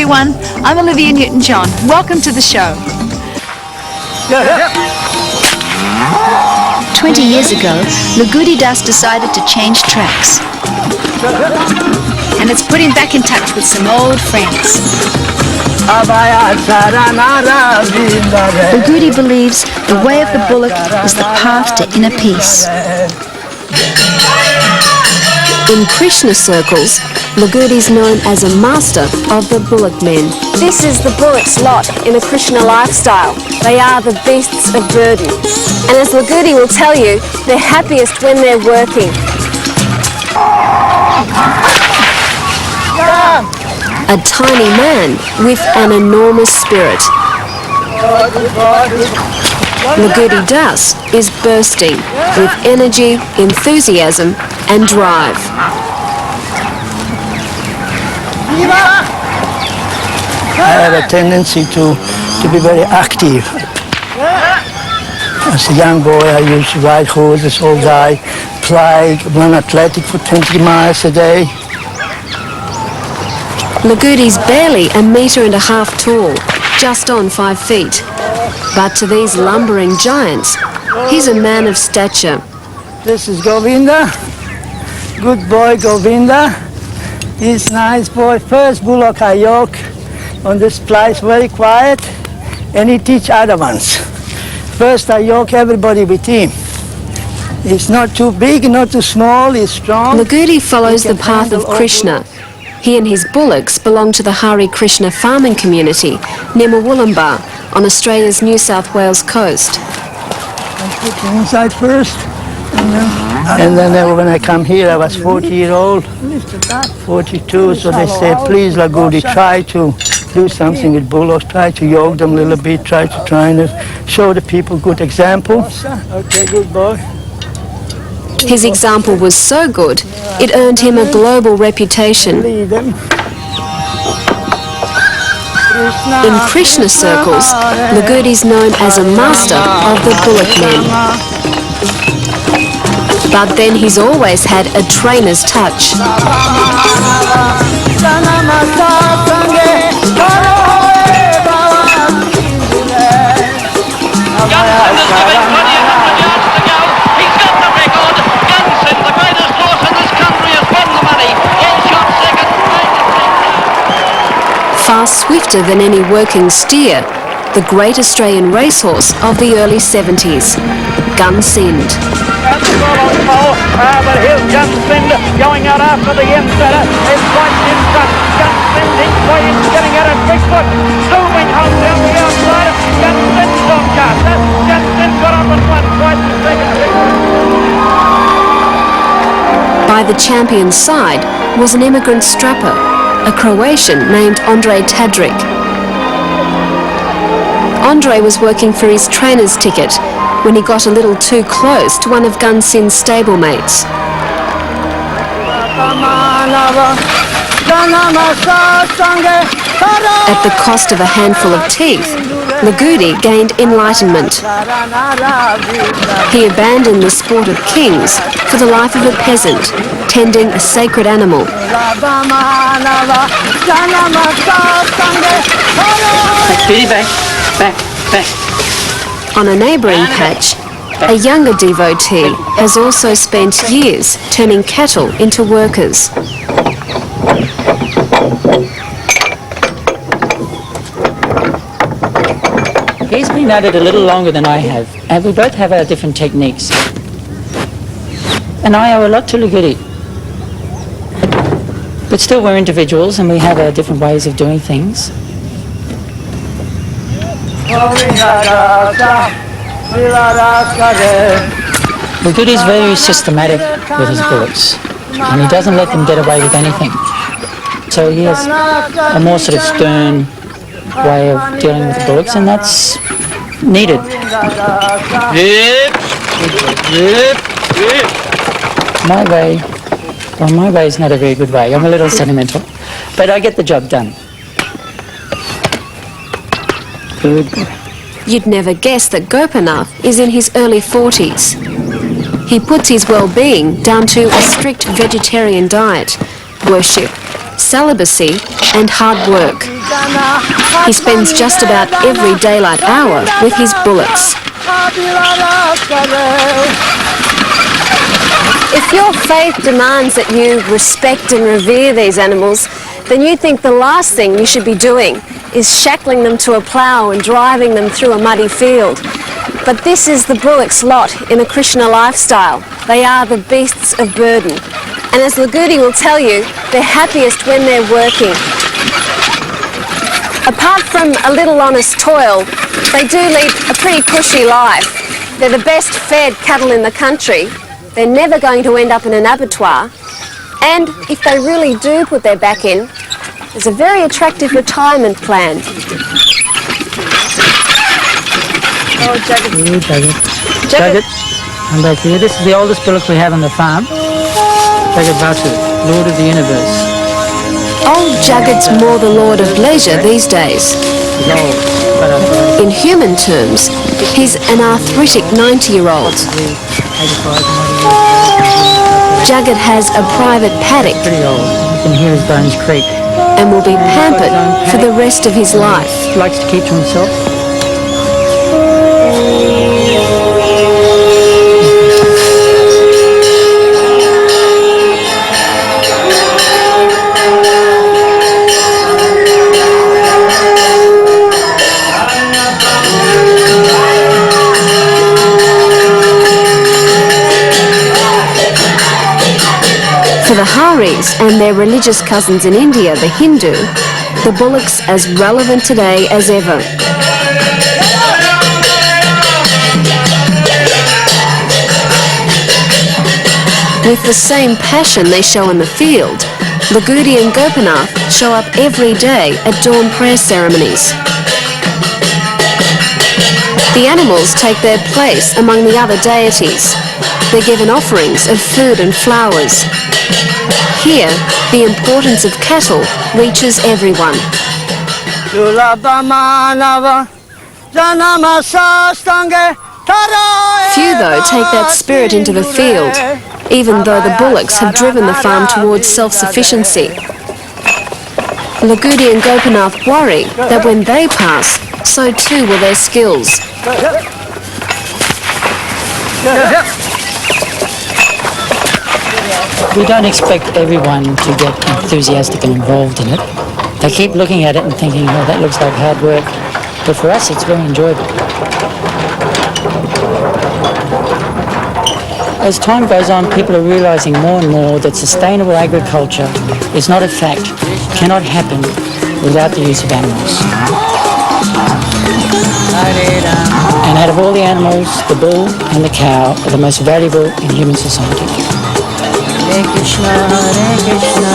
everyone, I'm Olivia Newton John. Welcome to the show. 20 years ago, Lagudi decided to change tracks. And it's put him back in touch with some old friends. Lagudi believes the way of the bullock is the path to inner peace. In Krishna circles, Lagudi is known as a master of the bullock men. This is the bullocks' lot in a Krishna lifestyle. They are the beasts of burden. And as Lagudi will tell you, they're happiest when they're working. A tiny man with an enormous spirit. Lagudi Das is bursting with energy, enthusiasm and drive. I have a tendency to be very active. As a young boy, I used to ride horses all day, play, run athletic for 20 miles a day. Lagudi's barely 1.5 meters tall, just on 5 feet. But to these lumbering giants, he's a man of stature. This is Govinda. Good boy, Govinda. He's nice boy. First bullock I yoke on this place, very quiet, and he teach other ones. First I yoke everybody with him. He's not too big, not too small, he's strong. Lagudi follows the path of Krishna. He and his bullocks belong to the Hare Krishna farming community near Wollongbar on Australia's New South Wales coast. I put them inside first, and then when I come here, I was 40-year-old, 42, so they said, please Lagudi, try to do something with bullocks, try to yoke them a little bit, try to show the people good example. Okay, good boy. His example was so good, it earned him a global reputation. In Krishna circles, Lagudi is known as a master of the bullock men. But then he's always had a trainer's touch. Far swifter than any working steer, the great Australian racehorse of the early 70s, Gunsind. But here's Gunsind going out after the Emperor. It's right in front. Gunsind is getting at a big foot. Zooming home down the outside. Gunsind's on Carter. Gunsind got up and won twice the second. By the champion's side was an immigrant strapper, a Croatian named Andre Tadrik. Andre was working for his trainer's ticket when he got a little too close to one of Gunsind's stablemates. At the cost of a handful of teeth, Lagudi gained enlightenment. He abandoned the sport of kings for the life of a peasant, tending a sacred animal. Back. On a neighbouring patch, a younger devotee has also spent years turning cattle into workers. He's been at it a little longer than I have, and we both have our different techniques. And I owe a lot to Lagudi. But still we're individuals and we have our different ways of doing things. Lagudi is very systematic with his bullocks, and he doesn't let them get away with anything. So he has a more sort of stern way of dealing with the bullocks, and that's needed. My way is not a very good way. I'm a little sentimental, but I get the job done. Good. You'd never guess that Gopinath is in his early 40s. He puts his well-being down to a strict vegetarian diet, worship celibacy, and hard work. He spends just about every daylight hour with his bullocks. If your faith demands that you respect and revere these animals, then you think the last thing you should be doing is shackling them to a plough and driving them through a muddy field. But this is the bullocks' lot in a Krishna lifestyle. They are the beasts of burden. And as Lagudi will tell you, they're happiest when they're working. Apart from a little honest toil, they do lead a pretty cushy life. They're the best fed cattle in the country. They're never going to end up in an abattoir. And if they really do put their back in, there's a very attractive retirement plan. Oh, Jagat. Jagat, come back here. This is the oldest bullock we have on the farm. Jagat Vasu, Lord of the Universe. Old Jagat's more the Lord of Leisure these days. He's old. In human terms, he's an arthritic 90-year-old. Jagat has a private paddock. Pretty old. You can hear his bones creak. And will be pampered for the rest of his life. He likes to keep to himself. For the Hares and their religious cousins in India, the Hindu, the bullock's as relevant today as ever. With the same passion they show in the field, Lagudi and Gopinath show up every day at dawn prayer ceremonies. The animals take their place among the other deities. They're given offerings of food and flowers. Here, the importance of cattle reaches everyone. Few, though, take that spirit into the field, even though the bullocks have driven the farm towards self-sufficiency. Lagudi and Gopinath worry that when they pass, so too will their skills. We don't expect everyone to get enthusiastic and involved in it. They keep looking at it and thinking, oh, that looks like hard work. But for us, it's very enjoyable. As time goes on, people are realising more and more that sustainable agriculture is not a fact, cannot happen without the use of animals. And out of all the animals, the bull and the cow are the most valuable in human society. Hare Krishna, Hare Krishna.